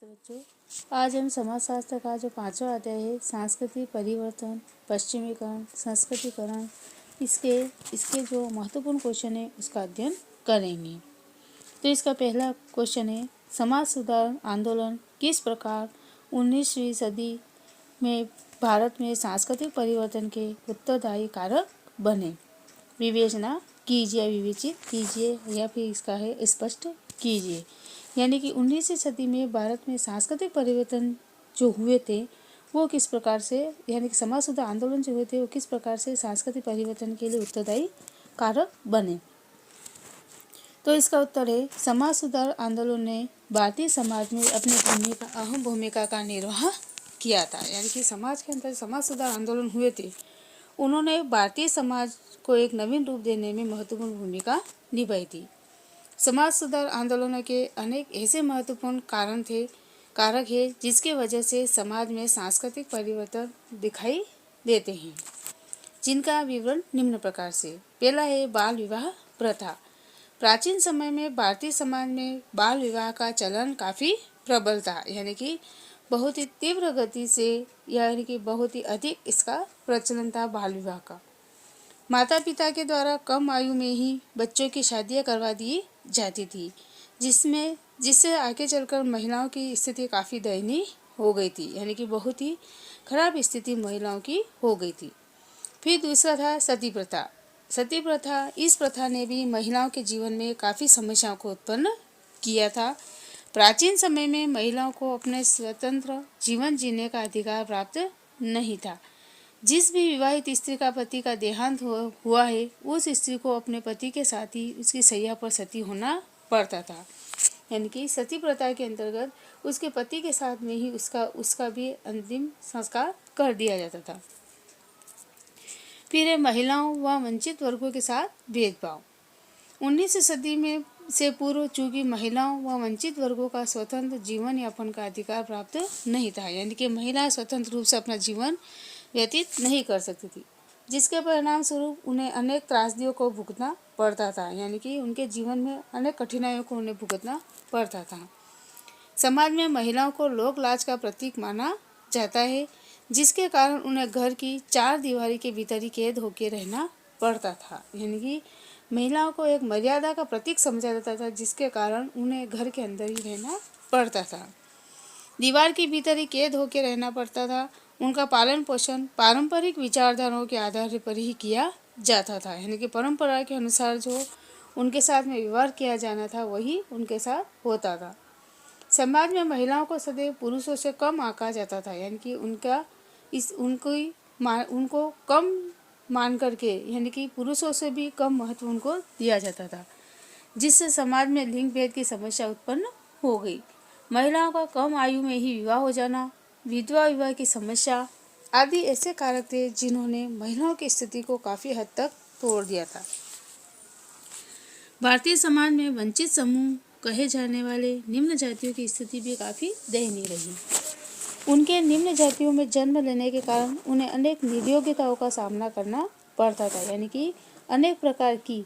नमस्ते बच्चों। आज हम समाजशास्त्र का जो 5वां अध्याय है सांस्कृतिक परिवर्तन, पश्चिमीकरण, संस्कृतिकरण, इसके जो महत्वपूर्ण क्वेश्चन है उसका अध्ययन करेंगे। तो इसका पहला क्वेश्चन है, समाज सुधार आंदोलन किस प्रकार 19वीं सदी में भारत में सांस्कृतिक परिवर्तन के उत्तरदायी कारक बने। विवेचना कीजिए या विवेचित कीजिए या फिर इसका है स्पष्ट कीजिए। यानी कि 19वीं सदी में भारत में सांस्कृतिक परिवर्तन जो हुए थे वो किस प्रकार से, यानी कि समाज सुधार आंदोलन जो हुए थे वो किस प्रकार से सांस्कृतिक परिवर्तन के लिए उत्तरदायी कारक बने। तो इसका उत्तर है, समाज सुधार आंदोलन ने भारतीय समाज में अपनी अहम भूमिका का निर्वाह किया था। यानी कि समाज के अंदर समाज सुधार आंदोलन हुए थे, उन्होंने भारतीय समाज को एक नवीन रूप देने में महत्वपूर्ण भूमिका निभाई थी। समाज सुधार आंदोलनों के अनेक ऐसे महत्वपूर्ण कारक है जिसके वजह से समाज में सांस्कृतिक परिवर्तन दिखाई देते हैं, जिनका विवरण निम्न प्रकार से। पहला है बाल विवाह प्रथा। प्राचीन समय में भारतीय समाज में बाल विवाह का चलन काफ़ी प्रबल था, यानी कि बहुत ही तीव्र गति से, यानी कि बहुत ही अधिक इसका प्रचलन था बाल विवाह का। माता पिता के द्वारा कम आयु में ही बच्चों की शादियां करवा दी जाती थी, जिससे आगे चलकर महिलाओं की स्थिति काफ़ी दयनीय हो गई थी, यानी कि बहुत ही खराब स्थिति महिलाओं की हो गई थी। फिर दूसरा था सती प्रथा। सती प्रथा, इस प्रथा ने भी महिलाओं के जीवन में काफ़ी समस्याओं को उत्पन्न किया था। प्राचीन समय में महिलाओं को अपने स्वतंत्र जीवन जीने का अधिकार प्राप्त नहीं था। जिस भी विवाहित स्त्री का पति का देहांत हुआ है, उस स्त्री को अपने पति के साथ ही उसकी शैया पर सती होना पड़ता था। यानी कि सती प्रथा के अंतर्गत उसके पति के साथ में ही उसका भी अंतिम संस्कार कर दिया जाता था। फिर है महिलाओं व वंचित वर्गों के साथ भेदभाव। 19वीं सदी में से पूर्व चूंकि महिलाओं व वंचित वर्गों का स्वतंत्र जीवन यापन का अधिकार प्राप्त नहीं था, यानी कि महिलाएं स्वतंत्र रूप से अपना जीवन व्यतीत नहीं कर सकती थी, जिसके परिणाम स्वरूप उन्हें अनेक त्रासदियों को भुगतना पड़ता था, यानी कि उनके जीवन में अनेक कठिनाइयों को उन्हें भुगतना पड़ता था। समाज में महिलाओं को लोक लाज का प्रतीक माना जाता है, जिसके कारण उन्हें घर की 4 दीवारी के भीतर ही कैद होकर रहना पड़ता था। यानी कि महिलाओं को एक मर्यादा का प्रतीक समझा जाता था, जिसके कारण उन्हें घर के अंदर ही रहना पड़ता था, दीवार के भीतर ही कैद होकर रहना पड़ता था। उनका पालन पोषण पारंपरिक विचारधाराओं के आधार पर ही किया जाता था, यानी कि परंपरा के अनुसार जो उनके साथ में व्यवहार किया जाना था वही उनके साथ होता था। समाज में महिलाओं को सदैव पुरुषों से कम आंका जाता था, यानी कि उनको कम मान करके, यानी कि पुरुषों से भी कम महत्व उनको दिया जाता था, जिससे समाज में लिंग भेद की समस्या उत्पन्न हो गई। महिलाओं का कम आयु में ही विवाह हो जाना, विधवा विवाह की समस्या आदि ऐसे कारक थे जिन्होंने महिलाओं की स्थिति को काफ़ी हद तक तोड़ दिया था। भारतीय समाज में वंचित समूह कहे जाने वाले निम्न जातियों की स्थिति भी काफ़ी दयनीय रही। उनके निम्न जातियों में जन्म लेने के कारण उन्हें अनेक निर्योग्यताओं का सामना करना पड़ता था, यानी कि अनेक प्रकार की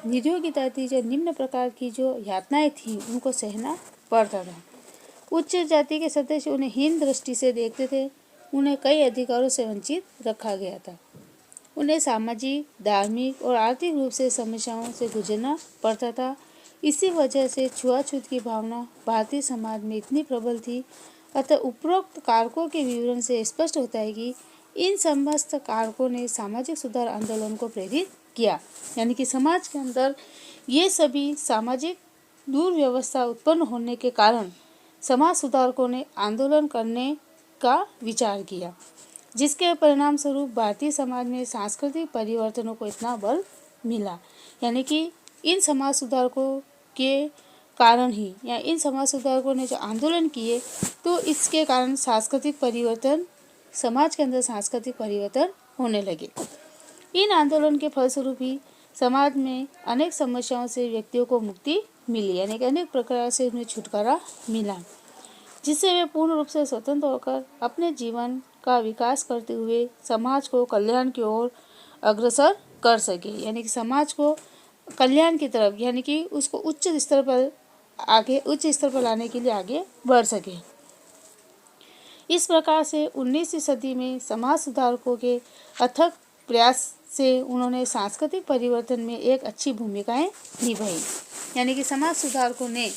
निर्योग्यता थी, जो निम्न प्रकार की जो यातनाएं थी उनको सहना पड़ता था। उच्च जाति के सदस्य उन्हें हीन दृष्टि से देखते थे, उन्हें कई अधिकारों से वंचित रखा गया था, उन्हें सामाजिक, धार्मिक और आर्थिक रूप से समस्याओं से गुजरना पड़ता था। इसी वजह से छुआछूत की भावना भारतीय समाज में इतनी प्रबल थी। अतः उपरोक्त कारकों के विवरण से स्पष्ट होता है कि इन समस्त कारकों ने सामाजिक सुधार आंदोलन को प्रेरित किया, यानी कि समाज के अंदर ये सभी सामाजिक दुर्व्यवस्था उत्पन्न होने के कारण समाज सुधारकों ने आंदोलन करने का विचार किया, जिसके परिणाम स्वरूप भारतीय समाज में सांस्कृतिक परिवर्तनों को इतना बल मिला। यानी कि इन समाज सुधारकों के कारण ही, या इन समाज सुधारकों ने जो आंदोलन किए तो इसके कारण सांस्कृतिक परिवर्तन, समाज के अंदर सांस्कृतिक परिवर्तन होने लगे। इन आंदोलन के फलस्वरूप ही समाज में अनेक समस्याओं से व्यक्तियों को मुक्ति मिली, यानी कि अनेक प्रकार से उन्हें छुटकारा मिला, जिससे वे पूर्ण रूप से स्वतंत्र होकर अपने जीवन का विकास करते हुए समाज को कल्याण की ओर अग्रसर कर सके, यानी कि समाज को कल्याण की तरफ, यानी कि उसको उच्च स्तर पर आगे उच्च स्तर पर लाने के लिए आगे बढ़ सके। इस प्रकार से 19वीं सदी में समाज सुधारकों के अथक प्रयास से उन्होंने सांस्कृतिक परिवर्तन में एक अच्छी भूमिकाएं निभाई। यानी कि समाज सुधारकों ने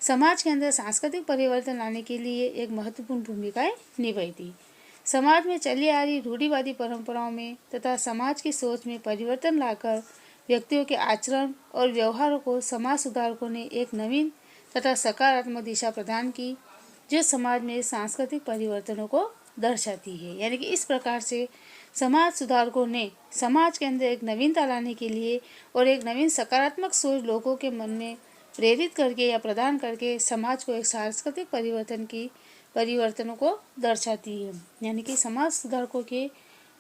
समाज के अंदर सांस्कृतिक परिवर्तन लाने के लिए एक महत्वपूर्ण भूमिकाएं निभाई थी। समाज में चली आ रही रूढ़िवादी परंपराओं में तथा समाज की सोच में परिवर्तन लाकर व्यक्तियों के आचरण और व्यवहारों को समाज सुधारकों ने एक नवीन तथा सकारात्मक दिशा प्रदान की, जो समाज में सांस्कृतिक परिवर्तनों को दर्शाती है। यानी कि इस प्रकार से समाज सुधारकों ने समाज के अंदर एक नवीनता लाने के लिए और एक नवीन सकारात्मक सोच लोगों के मन में प्रेरित करके या प्रदान करके समाज को एक सांस्कृतिक परिवर्तनों को दर्शाती है। यानी कि समाज सुधारकों के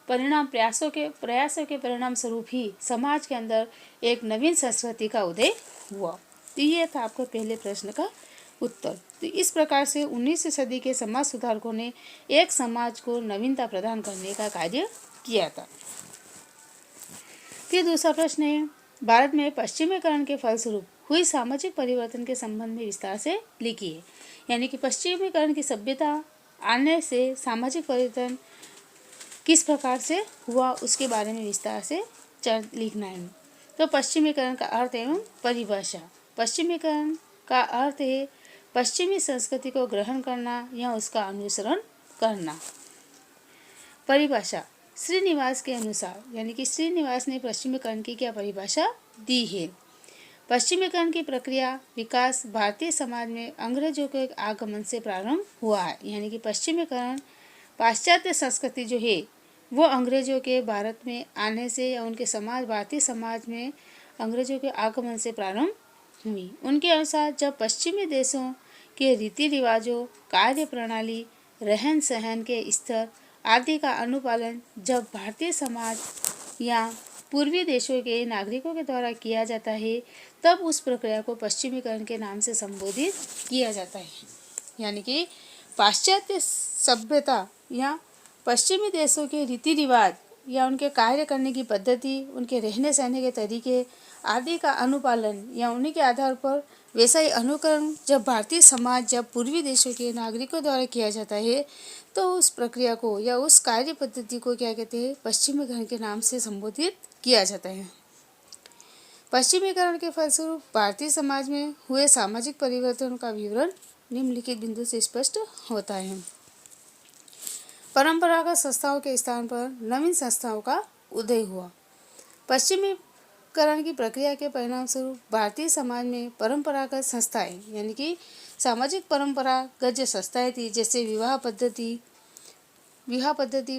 प्रयासों के परिणाम स्वरूप ही समाज के अंदर एक नवीन संस्कृति का उदय हुआ। तो ये था आपका पहले प्रश्न का उत्तर। तो इस प्रकार से 19वीं सदी के समाज सुधारकों ने एक समाज को नवीनता प्रदान करने का कार्य किया था। फिर दूसरा प्रश्न है, भारत में पश्चिमीकरण के फलस्वरूप हुई सामाजिक परिवर्तन के संबंध में विस्तार से लिखिए। यानी कि पश्चिमीकरण की सभ्यता आने से सामाजिक परिवर्तन किस प्रकार से हुआ उसके बारे में विस्तार से लिखना है। तो पश्चिमीकरण का अर्थ एवं परिभाषा। पश्चिमीकरण का अर्थ है पश्चिमी संस्कृति को ग्रहण करना या उसका अनुसरण करना। परिभाषा श्रीनिवास के अनुसार, यानी कि श्रीनिवास ने पश्चिमीकरण की क्या परिभाषा दी है। पश्चिमीकरण की प्रक्रिया विकास भारतीय समाज में अंग्रेजों के आगमन से प्रारंभ हुआ है। यानी कि पश्चिमीकरण पाश्चात्य संस्कृति जो है वो अंग्रेजों के भारत में आने से या उनके भारतीय समाज में अंग्रेजों के आगमन से प्रारंभ हुई। उनके अनुसार जब पश्चिमी देशों के रीति रिवाजों, कार्य प्रणाली, रहन सहन के स्तर आदि का अनुपालन जब भारतीय समाज या पूर्वी देशों के नागरिकों के द्वारा किया जाता है, तब उस प्रक्रिया को पश्चिमीकरण के नाम से संबोधित किया जाता है। यानी कि पाश्चात्य सभ्यता या पश्चिमी देशों के रीति रिवाज या उनके कार्य करने की पद्धति, उनके रहने सहने के तरीके आदि का अनुपालन या उन्हीं के आधार पर वैसा ही अनुकरण जब भारतीय समाज जब पूर्वी देशों के नागरिकों द्वारा किया जाता है, तो उस प्रक्रिया को या उस कार्य पद्धति को क्या कहते हैं, पश्चिमीकरण के नाम से संबोधित किया जाता है। पश्चिमीकरण के फलस्वरूप भारतीय समाज में हुए सामाजिक परिवर्तन का विवरण निम्नलिखित बिंदु से स्पष्ट होता है। परंपरागत संस्थाओं के स्थान पर नवीन संस्थाओं का उदय हुआ। पश्चिमीकरण की प्रक्रिया के परिणाम स्वरूप भारतीय समाज में परंपरागत संस्थाएं, यानी कि सामाजिक परंपरागत जो संस्थाएं थी, जैसे विवाह पद्धति,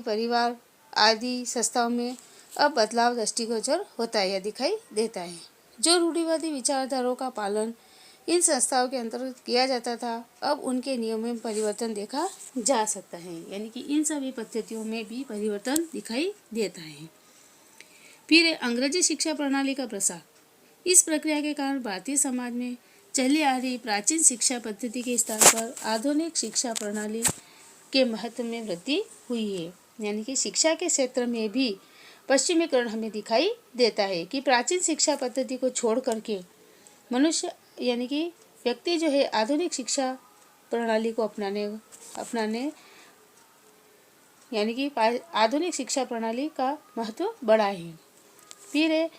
परिवार आदि संस्थाओं में अब बदलाव दृष्टिगोचर होता है या दिखाई देता है। जो रूढ़िवादी विचारधाराओं का पालन इन संस्थाओं के अंतर्गत किया जाता था, अब उनके नियमों में परिवर्तन देखा जा सकता है। यानी कि इन सभी पद्धतियों में भी परिवर्तन दिखाई देता है। फिर अंग्रेजी शिक्षा प्रणाली का प्रसार। इस प्रक्रिया के कारण भारतीय समाज में चली आ रही प्राचीन शिक्षा पद्धति के स्थान पर आधुनिक शिक्षा प्रणाली के महत्व में वृद्धि हुई है। यानी कि शिक्षा के क्षेत्र में भी पश्चिमीकरण हमें दिखाई देता है कि प्राचीन शिक्षा पद्धति को छोड़ करके मनुष्य यानी कि व्यक्ति जो है आधुनिक शिक्षा प्रणाली को अपनाने यानी कि आधुनिक शिक्षा प्रणाली का महत्व बढ़ा है। फिर है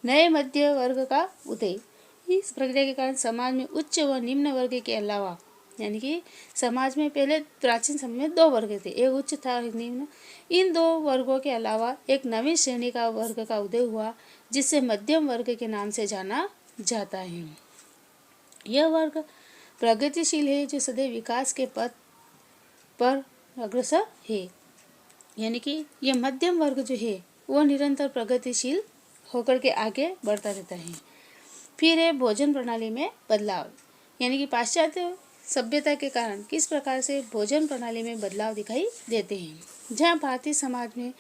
नए मध्य वर्ग का उदय। इस प्रक्रिया के कारण समाज में उच्च व निम्न वर्ग के अलावा, यानी कि समाज में पहले प्राचीन समय में दो वर्ग थे, एक उच्च था एक निम्न। इन दो वर्गों के अलावा एक नवीन श्रेणी का वर्ग का उदय हुआ, जिसे मध्यम वर्ग के नाम से जाना जाता है। यह वर्ग प्रगतिशील है, जो सदैव विकास के पथ पर अग्रसर है। यानी कि यह मध्यम वर्ग जो है वो निरंतर प्रगतिशील होकर के आगे बढ़ता रहता है। फिर है भोजन प्रणाली में बदलाव। यानी कि पाश्चात्य सभ्यता के कारण किस प्रकार से भोजन प्रणाली में बदलाव दिखाई देते हैं। जहाँ भारतीय समाज में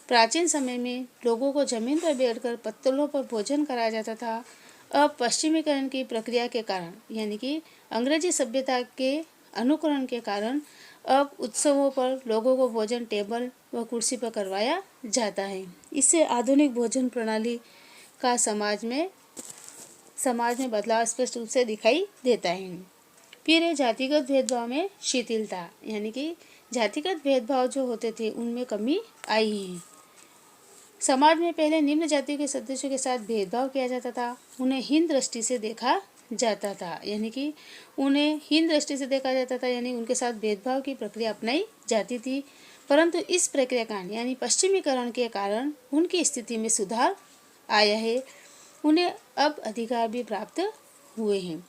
प्राचीन समय में लोगों को जमीन पर बैठकर पत्तलों पर भोजन कराया जाता था, अब पश्चिमीकरण की प्रक्रिया के कारण यानी कि अंग्रेजी सभ्यता के अनुकरण के कारण अब उत्सवों पर लोगों को भोजन टेबल व कुर्सी पर करवाया जाता है। इससे आधुनिक भोजन प्रणाली का समाज में समाज में बदलाव स्पष्ट रूप से दिखाई देता है। फिर है जातिगत भेदभाव में शिथिलता, यानी कि जातिगत भेदभाव जो होते थे उनमें कमी आई है। समाज में पहले निम्न जाति के सदस्यों के साथ भेदभाव किया जाता था, उन्हें हीन दृष्टि से देखा जाता था, यानी कि उन्हें हीन दृष्टि से देखा जाता था, यानी उनके साथ भेदभाव की प्रक्रिया अपनाई जाती थी। परंतु इस प्रक्रिया का यानी पश्चिमीकरण के कारण उनकी स्थिति में सुधार आया है। उन्हें अब अधिकार भी प्राप्त हुए हैं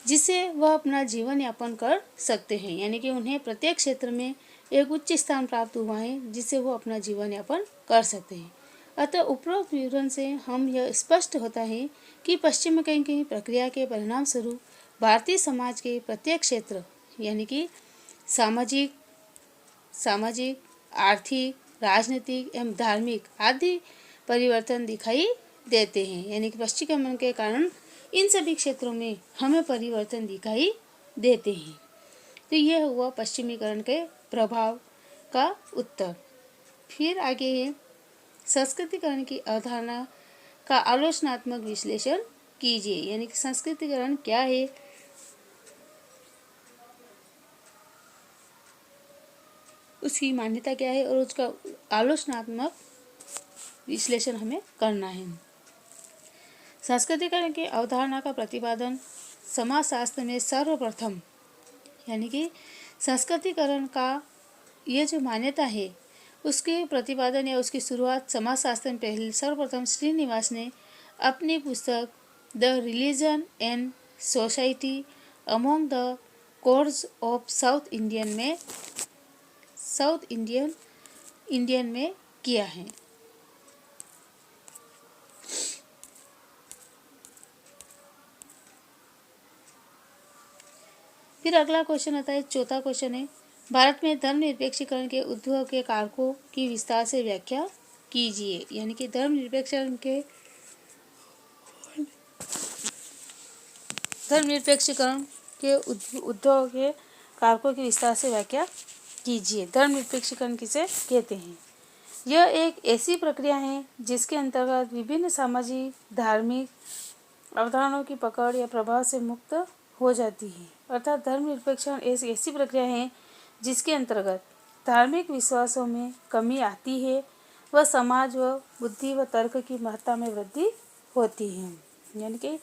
जिससे वह अपना जीवन यापन कर सकते हैं, यानी कि उन्हें प्रत्येक क्षेत्र में एक उच्च स्थान प्राप्त हुआ है जिससे वो अपना जीवन यापन कर सकते हैं। अतः उपरोक्त विवरण से हम यह स्पष्ट होता है कि पश्चिमीकरण की प्रक्रिया के परिणाम स्वरूप भारतीय समाज के प्रत्येक क्षेत्र यानी कि सामाजिक, आर्थिक, राजनीतिक एवं धार्मिक आदि परिवर्तन दिखाई देते हैं, यानी कि पश्चिमीकरण के कारण इन सभी क्षेत्रों में हमें परिवर्तन दिखाई देते हैं। तो यह हुआ पश्चिमीकरण के प्रभाव का उत्तर। फिर आगे है संस्कृतिकरण की अवधारणा का आलोचनात्मक विश्लेषण कीजिए, यानी कि संस्कृतिकरण क्या है, उसकी मान्यता क्या है और उसका आलोचनात्मक विश्लेषण हमें करना है। संस्कृतिकरण की अवधारणा का प्रतिपादन समाजशास्त्र में सर्वप्रथम, यानी कि संस्कृतिकरण का ये जो मान्यता है उसके प्रतिपादन या उसकी शुरुआत समाजशास्त्र में पहले सर्वप्रथम श्रीनिवास ने अपनी पुस्तक the religion and society among the course of south Indian में किया है। फिर अगला क्वेश्चन आता है, चौथा क्वेश्चन है, भारत में धर्मनिरपेक्षीकरण के उद्भव के कारकों की विस्तार से व्याख्या कीजिए, यानी कि धर्मनिरपेक्षीकरण के उद्भव के कारकों की विस्तार से व्याख्या कीजिए। धर्मनिरपेक्षीकरण किसे कहते हैं? यह एक ऐसी प्रक्रिया है जिसके अंतर्गत विभिन्न सामाजिक, धार्मिक अवधारणाओं की पकड़ या प्रभाव से मुक्त हो जाती है। अर्थात धर्मनिरपेक्षीकरण एक ऐसी प्रक्रिया है जिसके अंतर्गत धार्मिक विश्वासों में कमी आती है व समाज व बुद्धि व तर्क की महत्ता में वृद्धि होती है। यानी कि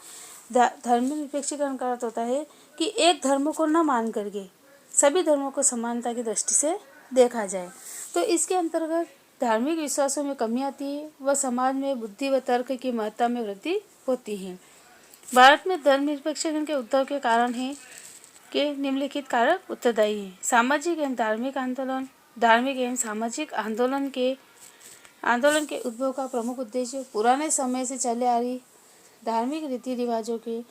धर्मनिरपेक्षीकरण का अर्थ होता है कि एक धर्म को न मान करके सभी धर्मों को समानता की दृष्टि से देखा जाए। तो इसके अंतर्गत धार्मिक विश्वासों में कमी आती है व समाज में बुद्धि व तर्क की महत्ता में वृद्धि होती है। भारत में धर्मनिरपेक्षीकरण के उद्भव के कारण है के निम्नलिखित कारक उत्तरदायी हैं। सामाजिक एवं धार्मिक आंदोलन, धार्मिक एवं सामाजिक आंदोलन के उद्भव का प्रमुख उद्देश्य पुराने समय से चले आ रही धार्मिक रीति रिवाजों के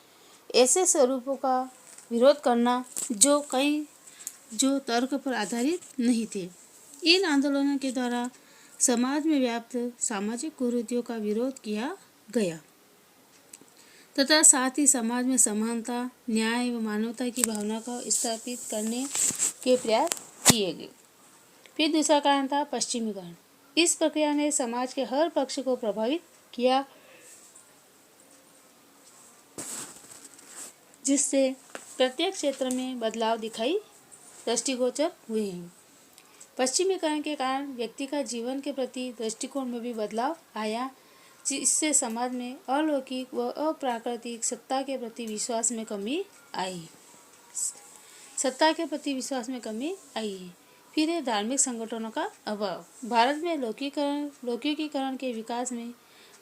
ऐसे स्वरूपों का विरोध करना जो तर्क पर आधारित नहीं थे। इन आंदोलनों के द्वारा समाज में व्याप्त सामाजिक कुरीतियों का विरोध किया गया तथा साथ ही समाज में समानता, न्याय व मानवता की भावना को स्थापित करने के प्रयास किए गए। फिर दूसरा कारण था पश्चिमीकरण। इस प्रक्रिया ने समाज के हर पक्ष को प्रभावित किया जिससे प्रत्येक क्षेत्र में बदलाव दिखाई दृष्टिगोचर हुए हैं। पश्चिमीकरण के कारण व्यक्ति का जीवन के प्रति दृष्टिकोण में भी बदलाव आया जिससे समाज में अलौकिक व अप्राकृतिक सत्ता के प्रति विश्वास में कमी आई है। फिर है धार्मिक संगठनों का अभाव। भारत में लौकिकीकरण के विकास में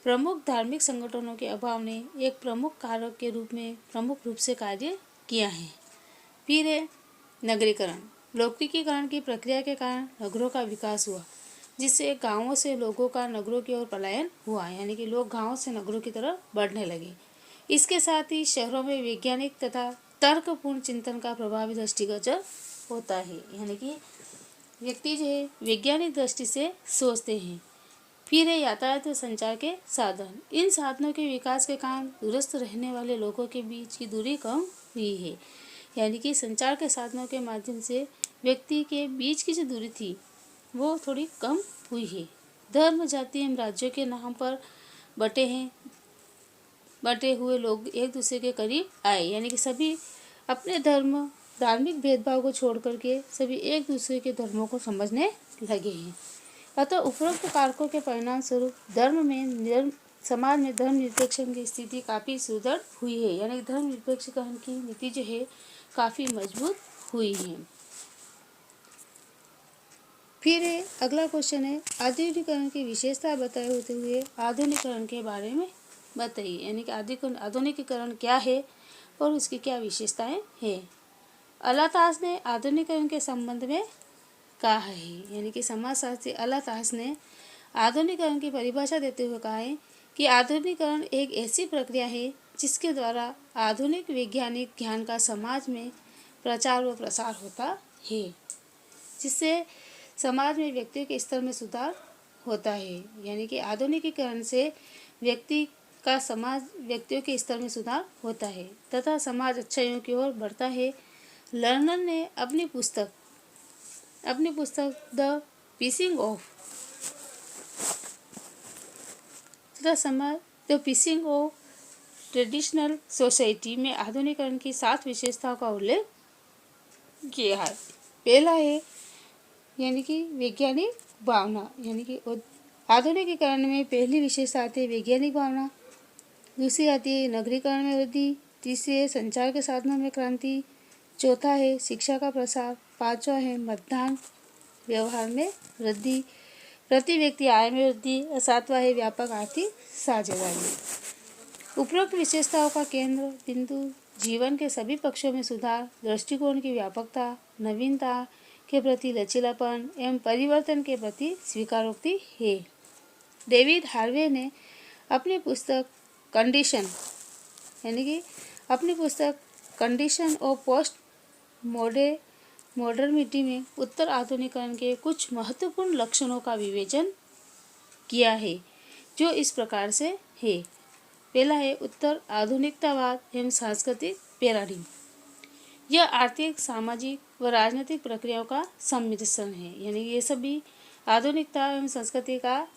प्रमुख धार्मिक संगठनों के अभाव ने एक प्रमुख कारक के रूप में प्रमुख रूप से कार्य किया है। फिर है नगरीकरण। लौकिकीकरण की प्रक्रिया के कारण नगरों का विकास हुआ जिससे गांवों से लोगों का नगरों की ओर पलायन हुआ, यानी कि लोग गांवों से नगरों की तरफ बढ़ने लगे। इसके साथ ही शहरों में वैज्ञानिक तथा तर्कपूर्ण चिंतन का प्रभावी दृष्टिगोचर होता है, यानी कि व्यक्ति जो है वैज्ञानिक दृष्टि से सोचते हैं। फिर है यातायात व संचार के साधन। इन साधनों के विकास के कारण दूरस्थ रहने वाले लोगों के बीच की दूरी कम हुई है, यानी कि संचार के साधनों के माध्यम से व्यक्ति के बीच की जो दूरी थी वो थोड़ी कम हुई है। धर्म, जाति एवं राज्यों के नाम पर बटे हैं बटे हुए लोग एक दूसरे के करीब आए, यानी कि सभी अपने धार्मिक भेदभाव को छोड़ करके सभी एक दूसरे के धर्मों को समझने लगे हैं। अतः उपरोक्त कारकों के परिणाम स्वरूप समाज में धर्मनिरपेक्षण की स्थिति काफ़ी सुदृढ़ हुई है, यानी धर्मनिरपेक्षकरण की नीति जो है काफ़ी मजबूत हुई है। फिर अगला क्वेश्चन है, आधुनिकीकरण की विशेषता बताए होते हुए आधुनिकीकरण के बारे में बताइए, यानी कि आधुनिकीकरण क्या है और उसकी क्या विशेषताएं हैं। अलातास ने आधुनिकीकरण के संबंध में कहा है, यानी कि समाजशास्त्री अलातास ने आधुनिकीकरण की परिभाषा देते हुए कहा है कि आधुनिकीकरण एक ऐसी प्रक्रिया है जिसके द्वारा आधुनिक वैज्ञानिक ज्ञान का समाज में प्रचार व प्रसार होता है, जिससे समाज में व्यक्तियों के स्तर में सुधार होता है। यानी कि आधुनिकीकरण से व्यक्तियों के स्तर में सुधार होता है तथा समाज अच्छाइयों की ओर बढ़ता है। लर्नर ने अपनी पुस्तक द पीसिंग ऑफ ट्रेडिशनल सोसाइटी में आधुनिकीकरण की 7 विशेषताओं का उल्लेख किया है। पहला है यानी कि वैज्ञानिक भावना, यानी कि आधुनिकीकरण में पहली विशेषता आती है वैज्ञानिक भावना, दूसरी आती है नगरीकरण में वृद्धि, तीसरी है संचार के साधनों में क्रांति, चौथा है शिक्षा का प्रसार, पांचवा है मतदान व्यवहार में वृद्धि, प्रति व्यक्ति आय में वृद्धि और सातवां है व्यापक आर्थिक साझेदारी। उपरोक्त विशेषताओं का केंद्र बिंदु जीवन के सभी पक्षों में सुधार, दृष्टिकोण की व्यापकता, नवीनता के प्रति लचीलापन एवं परिवर्तन के प्रति स्वीकारोक्ति है। डेविड हार्वे ने अपनी पुस्तक कंडीशन ऑफ पोस्ट मॉडर्निटी में उत्तर आधुनिकीकरण के कुछ महत्वपूर्ण लक्षणों का विवेचन किया है, जो इस प्रकार से है। पहला है उत्तर आधुनिकतावाद एवं सांस्कृतिक पैराडिम। यह आर्थिक, सामाजिक व राजनीतिक प्रक्रियाओं का सम्मिश्रण है, यानी ये सभी आधुनिकता एवं संस्कृति का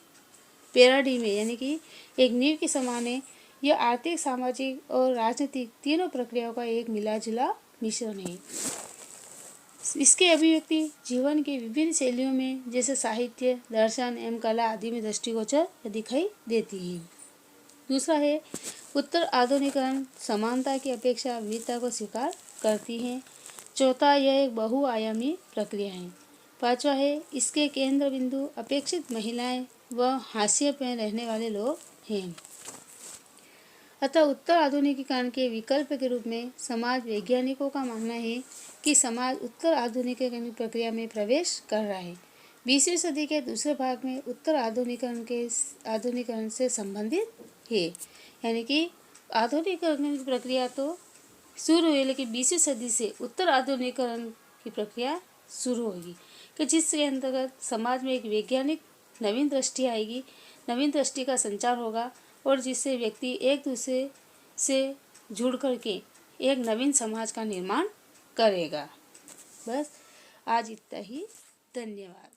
पैराडिम है, यानी कि एक नींव के समान है। यह आर्थिक, सामाजिक और राजनीतिक तीनों प्रक्रियाओं का एक मिला-जुला मिश्रण है। इसके अभिव्यक्ति जीवन की विभिन्न शैलियों में जैसे साहित्य, दर्शन एवं कला आदि में दृष्टिगोचर दिखाई देती है। दूसरा है उत्तर आधुनिकीकरण समानता की अपेक्षा विविधता को स्वीकार करती है। चौथा, यह एक बहुआयामी प्रक्रिया है। पांचवा है इसके केंद्र बिंदु अपेक्षित महिलाएं व हाशिए पर रहने वाले लोग हैं। अतः उत्तर आधुनिकीकरण के विकल्प के रूप में समाज वैज्ञानिकों का मानना है कि समाज उत्तर आधुनिकीकरण प्रक्रिया में प्रवेश कर रहा है। 20वीं सदी के दूसरे भाग में उत्तर आधुनिकीकरण से संबंधित है, यानी कि आधुनिकीकरण की प्रक्रिया तो शुरू हुई, लेकिन 20वीं सदी से उत्तर आधुनिकीकरण की प्रक्रिया शुरू होगी कि जिसके अंतर्गत समाज में एक वैज्ञानिक नवीन दृष्टि आएगी, नवीन दृष्टि का संचार होगा और जिससे व्यक्ति एक दूसरे से जुड़ करके एक नवीन समाज का निर्माण करेगा। बस आज इतना ही, धन्यवाद।